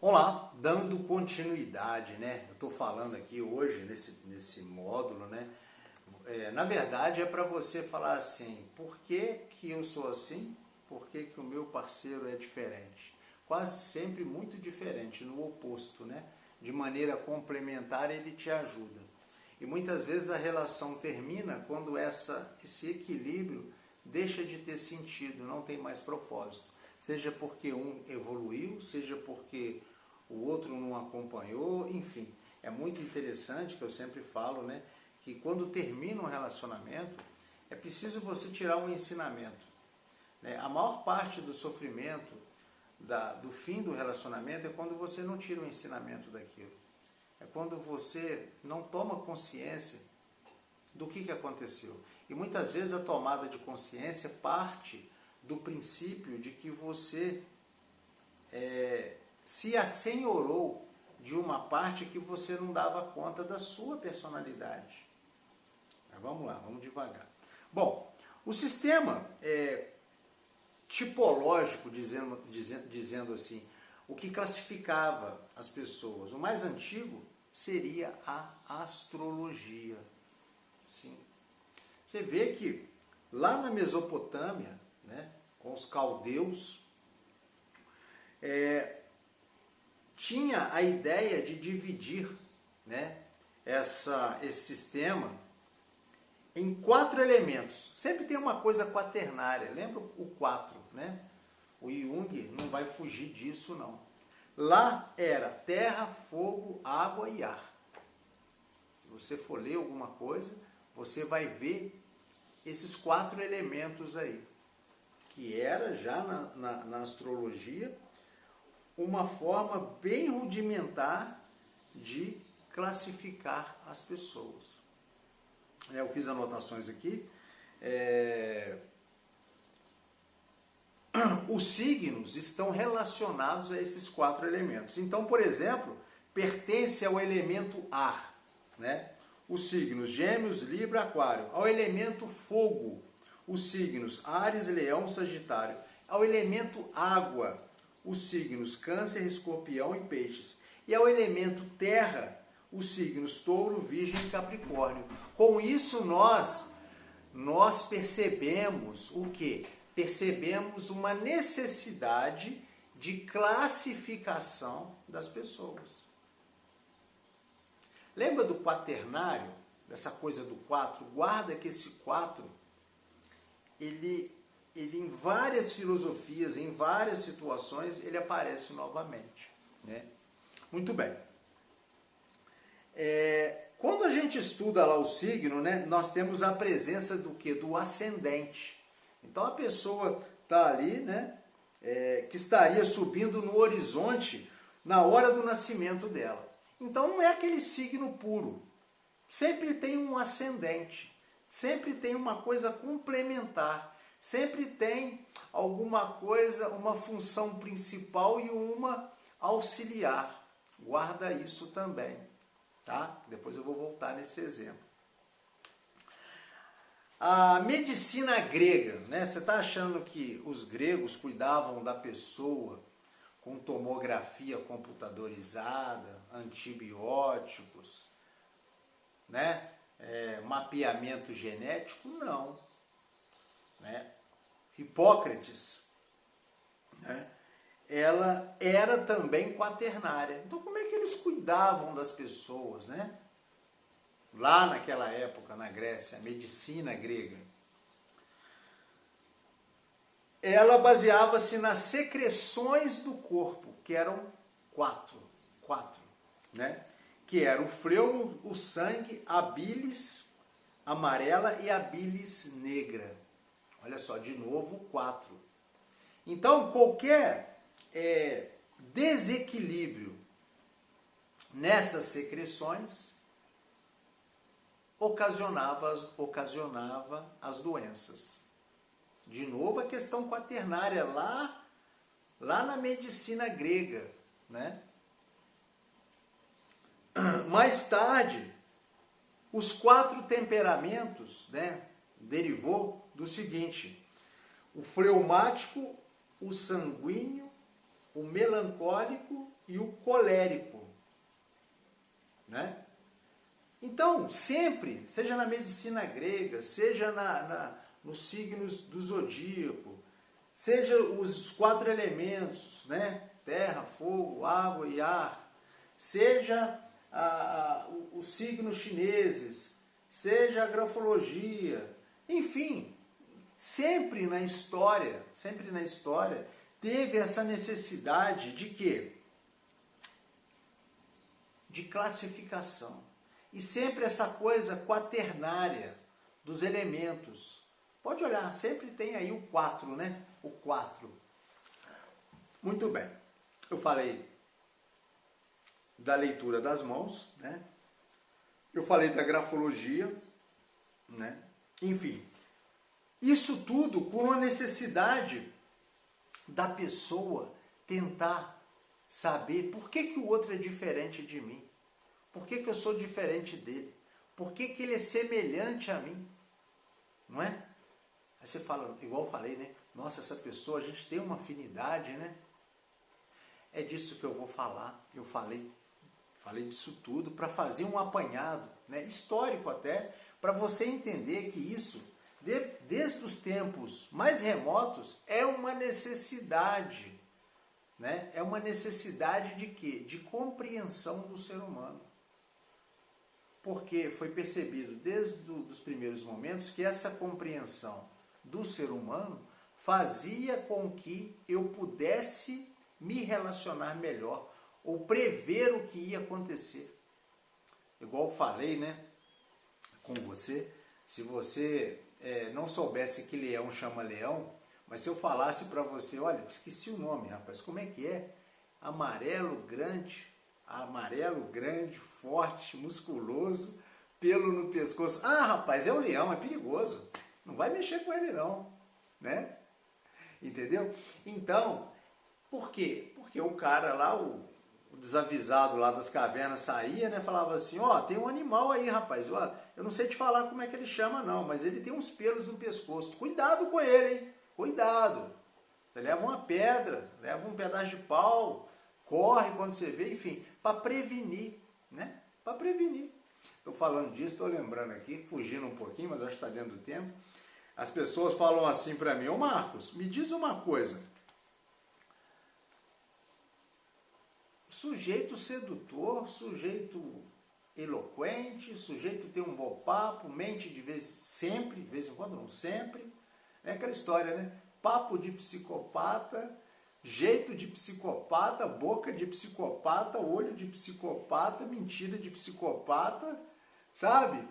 Olá, dando continuidade, né? Eu estou falando aqui hoje nesse módulo, né? Na verdade é para você falar assim, por que que eu sou assim? Por que que o meu parceiro é diferente? Quase sempre muito diferente, no oposto, né? De maneira complementar ele te ajuda. E muitas vezes a relação termina quando esse equilíbrio deixa de ter sentido, não tem mais propósito. Seja porque um evoluiu, seja porque o outro não acompanhou, enfim. É muito interessante, que eu sempre falo, né, que quando termina um relacionamento, é preciso você tirar um ensinamento. Né? A maior parte do sofrimento, do fim do relacionamento, é quando você não tira o ensinamento daquilo. É quando você não toma consciência do que aconteceu. E muitas vezes a tomada de consciência parte do princípio de que você se assenhorou de uma parte que você não dava conta da sua personalidade. Mas vamos lá, vamos devagar. Bom, o sistema tipológico, dizendo assim, o que classificava as pessoas, o mais antigo seria a astrologia. Sim. Você vê que lá na Mesopotâmia, né, com os caldeus, tinha a ideia de dividir, né, esse sistema em 4 elementos. Sempre tem uma coisa quaternária. Lembra o 4, né? O Jung não vai fugir disso, não. Lá era terra, fogo, água e ar. Se você for ler alguma coisa, você vai ver esses 4 elementos aí, que era já na astrologia uma forma bem rudimentar de classificar as pessoas. Eu fiz anotações aqui. Os signos estão relacionados a esses 4 elementos. Então, por exemplo, pertence ao elemento ar, né? Os signos Gêmeos, Libra, Aquário. Ao elemento fogo, os signos Áries, Leão, Sagitário. Ao elemento água, os signos Câncer, Escorpião e Peixes. E ao elemento terra, os signos Touro, Virgem e Capricórnio. Com isso nós percebemos o quê? Percebemos uma necessidade de classificação das pessoas. Lembra do quaternário? Dessa coisa do 4? Guarda que esse 4, ele em várias filosofias, em várias situações, ele aparece novamente. Né? Muito bem. Quando a gente estuda lá o signo, né, nós temos a presença do quê? Do ascendente. Então a pessoa está ali, né, que estaria subindo no horizonte na hora do nascimento dela. Então não é aquele signo puro. Sempre tem um ascendente. Sempre tem uma coisa complementar. Sempre tem alguma coisa, uma função principal e uma auxiliar. Guarda isso também. Tá? Depois eu vou voltar nesse exemplo. A medicina grega, né? Você está achando que os gregos cuidavam da pessoa com tomografia computadorizada, antibióticos, né? Mapeamento genético? Não. Né? Hipócrates, né? Ela era também quaternária. Então, como é que eles cuidavam das pessoas, né? Lá naquela época, na Grécia, a medicina grega. Ela baseava-se nas secreções do corpo, que eram 4, né? Que era o fleumo, o sangue, a bilis amarela e a bilis negra. Olha só, de novo, 4. Então, qualquer desequilíbrio nessas secreções ocasionava as doenças. De novo, a questão quaternária lá na medicina grega, né? Mais tarde, os 4 temperamentos, né, derivou do seguinte: o fleumático, o sanguíneo, o melancólico e o colérico, né? Então, sempre, seja na medicina grega, seja nos signos do zodíaco, seja os 4 elementos, né? Terra, fogo, água e ar, seja os signos chineses, seja a grafologia, enfim, sempre na história, teve essa necessidade de quê? De classificação. E sempre essa coisa quaternária dos elementos. Pode olhar, sempre tem aí o 4, né? O 4. Muito bem. Eu falei da leitura das mãos, né? Eu falei da grafologia, né? Enfim, isso tudo por uma necessidade da pessoa tentar saber por que o outro é diferente de mim. Por que eu sou diferente dele? Por que ele é semelhante a mim? Não é? Aí você fala, igual eu falei, né? Nossa, essa pessoa, a gente tem uma afinidade, né? É disso que eu vou falar. Eu falei disso tudo para fazer um apanhado, né? Histórico até, para você entender que isso, desde os tempos mais remotos, é uma necessidade, né? É uma necessidade de quê? De compreensão do ser humano. Porque foi percebido desde os primeiros momentos que essa compreensão do ser humano fazia com que eu pudesse me relacionar melhor ou prever o que ia acontecer. Igual eu falei, né, com você, se você não soubesse que leão chama leão, mas se eu falasse para você, olha, esqueci o nome, rapaz, como é que é? Amarelo grande, forte, musculoso, pelo no pescoço. Ah, rapaz, é o leão, é perigoso. Não vai mexer com ele não, né? Entendeu? Então, por quê? Porque o cara lá, o desavisado lá das cavernas saía, né? Falava assim, ó, tem um animal aí, rapaz. Eu não sei te falar como é que ele chama não, mas ele tem uns pelos no pescoço. Cuidado com ele, hein? Cuidado. Você leva uma pedra, leva um pedaço de pau, corre quando você vê, enfim, para prevenir, né? Para prevenir. Estou falando disso, estou lembrando aqui, fugindo um pouquinho, mas acho que está dentro do tempo. As pessoas falam assim para mim, ô Marcos, me diz uma coisa. Sujeito sedutor, sujeito eloquente, sujeito tem um bom papo, mente de vez em quando, não sempre. É aquela história, né? Papo de psicopata, jeito de psicopata, boca de psicopata, olho de psicopata, mentira de psicopata, sabe?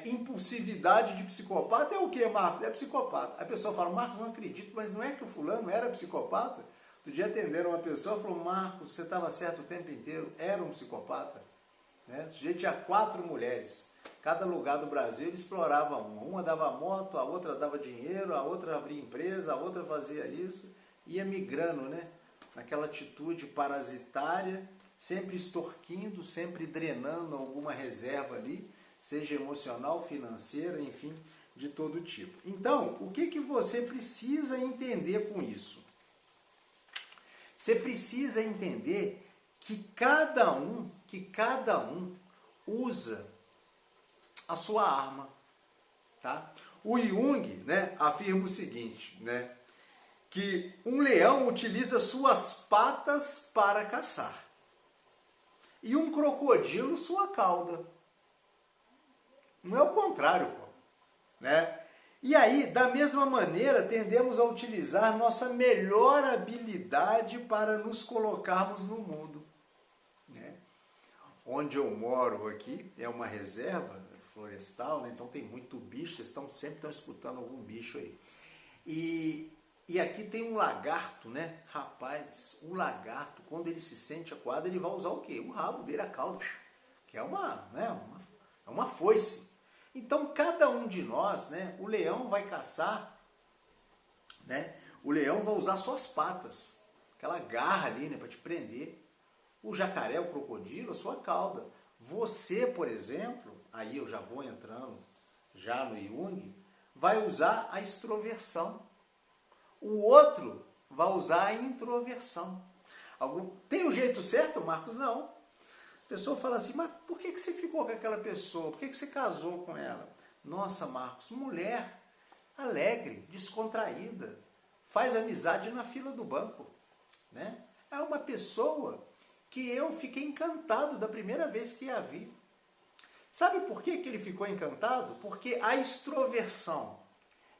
Impulsividade de psicopata é o que, Marcos? É psicopata. A pessoa fala, Marcos, não acredito, mas não é que o fulano era psicopata? Outro dia atenderam uma pessoa e falou, Marcos, você estava certo o tempo inteiro, era um psicopata. Né? O sujeito tinha 4 mulheres. Cada lugar do Brasil ele explorava uma. Uma dava moto, a outra dava dinheiro, a outra abria empresa, a outra fazia isso. Ia migrando, né? Naquela atitude parasitária, sempre extorquindo, sempre drenando alguma reserva ali, seja emocional, financeira, enfim, de todo tipo. Então, o que você precisa entender com isso? Você precisa entender que cada um usa a sua arma, tá? O Jung, né, afirma o seguinte, né, que um leão utiliza suas patas para caçar e um crocodilo sua cauda. Não é o contrário, pô, né? E aí, da mesma maneira, tendemos a utilizar nossa melhor habilidade para nos colocarmos no mundo. Né? Onde eu moro aqui é uma reserva florestal, né? Então tem muito bicho, vocês sempre estão escutando algum bicho aí. E aqui tem um lagarto, né? Rapaz, o lagarto, quando ele se sente acuado, ele vai usar o quê? O rabo dele, a cauda, que é uma foice. Então, cada um de nós, né, o leão vai caçar, né, o leão vai usar suas patas, aquela garra ali, né, para te prender. O jacaré, o crocodilo, a sua cauda. Você, por exemplo, aí eu já vou entrando já no Jung, vai usar a extroversão. O outro vai usar a introversão. Tem o jeito certo, Marcos? Não. A pessoa fala assim, mas por que você ficou com aquela pessoa? Por que você casou com ela? Nossa, Marcos, mulher alegre, descontraída, faz amizade na fila do banco, né? É uma pessoa que eu fiquei encantado da primeira vez que a vi. Sabe por que ele ficou encantado? Porque a extroversão,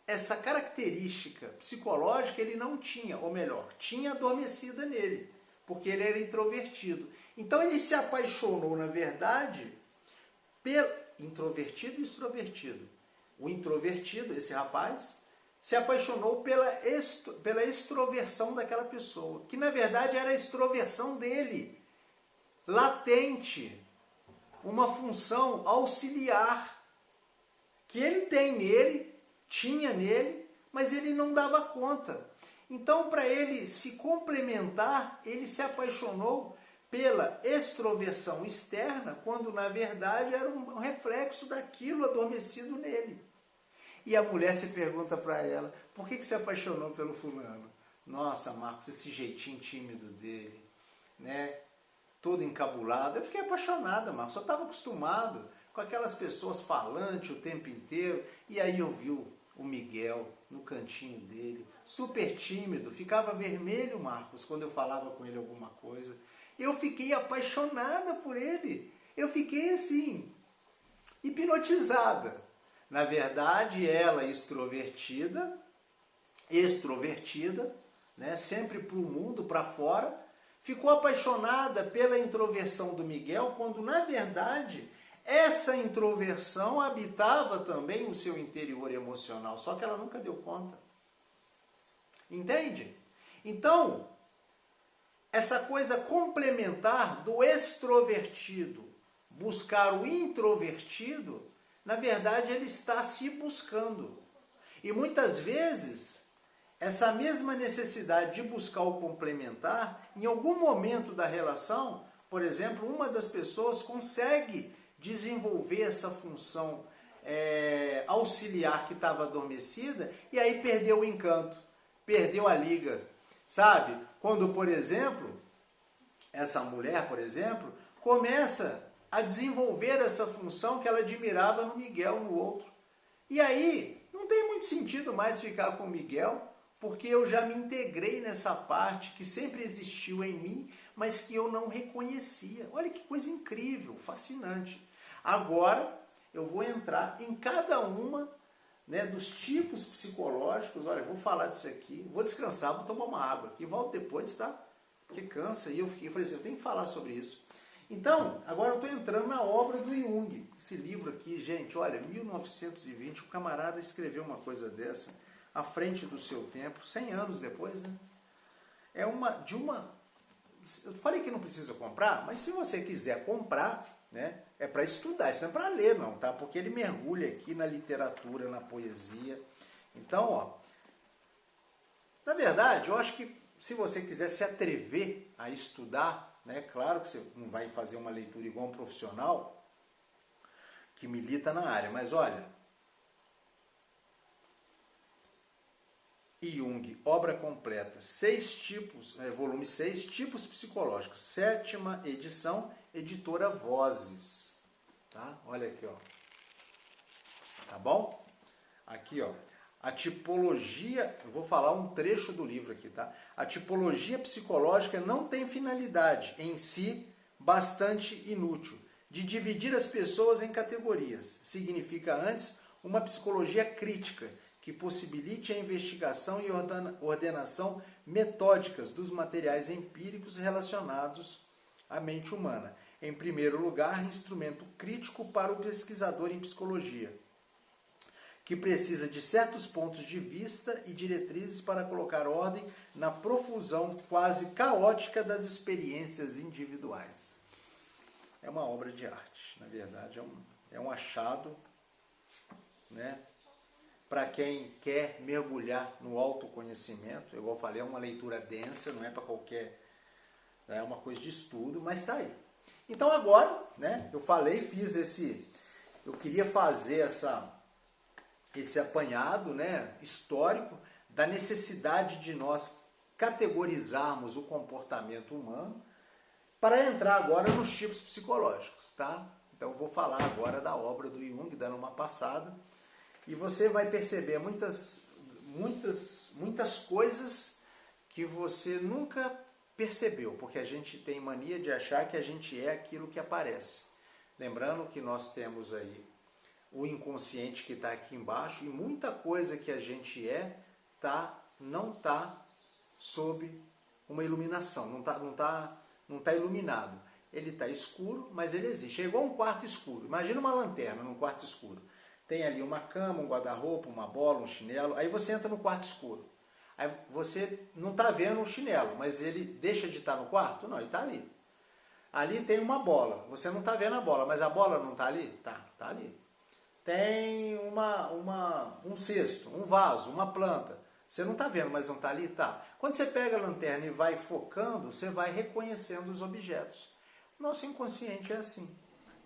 essa característica psicológica ele não tinha, ou melhor, tinha adormecida nele, porque ele era introvertido. Então ele se apaixonou, na verdade, pelo introvertido e extrovertido. O introvertido, esse rapaz, se apaixonou pela extroversão daquela pessoa, que na verdade era a extroversão dele, latente, uma função auxiliar, que ele tem nele, tinha nele, mas ele não dava conta. Então, para ele se complementar, ele se apaixonou pela extroversão externa, quando na verdade era um reflexo daquilo adormecido nele. E a mulher se pergunta para ela, por que você apaixonou pelo fulano? Nossa, Marcos, esse jeitinho tímido dele, né? Todo encabulado. Eu fiquei apaixonada, Marcos, eu estava acostumado com aquelas pessoas falantes o tempo inteiro. E aí eu vi o Miguel no cantinho dele, super tímido, ficava vermelho, Marcos, quando eu falava com ele alguma coisa. Eu fiquei apaixonada por ele. Eu fiquei assim, hipnotizada. Na verdade, ela extrovertida, né, sempre para o mundo, para fora, ficou apaixonada pela introversão do Miguel, quando na verdade essa introversão habitava também o seu interior emocional, só que ela nunca deu conta. Entende? Então, essa coisa complementar do extrovertido buscar o introvertido, na verdade ele está se buscando. E muitas vezes, essa mesma necessidade de buscar o complementar, em algum momento da relação, por exemplo, uma das pessoas consegue desenvolver essa função auxiliar que estava adormecida, e aí perdeu o encanto, perdeu a liga, sabe? Quando, por exemplo, essa mulher, por exemplo, começa a desenvolver essa função que ela admirava no Miguel, no outro. E aí, não tem muito sentido mais ficar com o Miguel, porque eu já me integrei nessa parte que sempre existiu em mim, mas que eu não reconhecia. Olha que coisa incrível, fascinante. Agora, eu vou entrar em cada uma, né, dos tipos psicológicos. Olha, vou falar disso aqui, vou descansar, vou tomar uma água aqui, volto depois, tá? Porque cansa. E eu falei assim, eu tenho que falar sobre isso. Então, agora eu estou entrando na obra do Jung. Esse livro aqui, gente, olha, 1920, o camarada escreveu uma coisa dessa, à frente do seu tempo, 100 anos depois, né? Eu falei que não precisa comprar, mas se você quiser comprar, né, é para estudar, isso não é para ler não, tá? Porque ele mergulha aqui na literatura, na poesia. Então, ó, na verdade, eu acho que se você quiser se atrever a estudar, né, claro que você não vai fazer uma leitura igual um profissional que milita na área, mas olha, Jung, obra completa, 6 tipos, volume 6, tipos psicológicos, 7ª edição, editora Vozes, tá? Olha aqui, ó, tá bom? Aqui, ó, a tipologia, eu vou falar um trecho do livro aqui, tá? A tipologia psicológica não tem finalidade em si bastante inútil de dividir as pessoas em categorias. Significa antes uma psicologia crítica que possibilite a investigação e ordenação metódicas dos materiais empíricos relacionados à mente humana. Em primeiro lugar, instrumento crítico para o pesquisador em psicologia, que precisa de certos pontos de vista e diretrizes para colocar ordem na profusão quase caótica das experiências individuais. É uma obra de arte, na verdade, é um achado, né? Para quem quer mergulhar no autoconhecimento, igual eu falei, é uma leitura densa, não é para qualquer... É uma coisa de estudo, mas está aí. Então agora, né, eu falei, eu queria fazer esse apanhado, né, histórico da necessidade de nós categorizarmos o comportamento humano para entrar agora nos tipos psicológicos, tá? Então, eu vou falar agora da obra do Jung, dando uma passada, e você vai perceber muitas coisas que você nunca percebeu, porque a gente tem mania de achar que a gente é aquilo que aparece. Lembrando que nós temos aí o inconsciente que está aqui embaixo, e muita coisa que a gente não está sob uma iluminação, não tá iluminado. Ele está escuro, mas ele existe. É igual um quarto escuro. Imagina uma lanterna num quarto escuro. Tem ali uma cama, um guarda-roupa, uma bola, um chinelo. Aí você entra no quarto escuro. Aí você não está vendo o chinelo, mas ele deixa de estar no quarto? Não, ele está ali. Ali tem uma bola. Você não está vendo a bola, mas a bola não está ali? Tá ali. Tem um cesto, um vaso, uma planta. Você não está vendo, mas não está ali? Tá. Quando você pega a lanterna e vai focando, você vai reconhecendo os objetos. Nosso inconsciente é assim,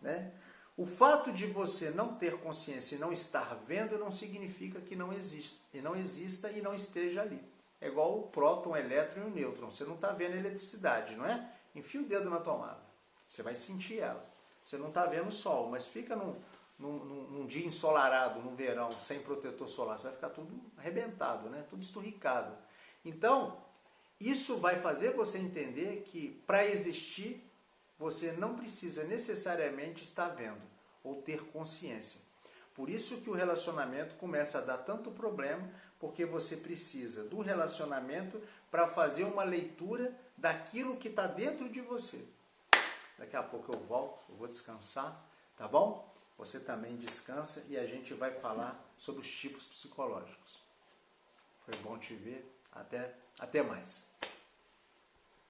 né? O fato de você não ter consciência e não estar vendo não significa que não exista e não esteja ali. É igual o próton, o elétron e o nêutron. Você não está vendo a eletricidade, não é? Enfia o dedo na tomada. Você vai sentir ela. Você não está vendo o sol, mas fica num dia ensolarado, no verão, sem protetor solar. Você vai ficar tudo arrebentado, né? Tudo esturricado. Então, isso vai fazer você entender que para existir, você não precisa necessariamente estar vendo ou ter consciência. Por isso que o relacionamento começa a dar tanto problema, porque você precisa do relacionamento para fazer uma leitura daquilo que está dentro de você. Daqui a pouco eu volto, eu vou descansar, tá bom? Você também descansa e a gente vai falar sobre os tipos psicológicos. Foi bom te ver, até mais.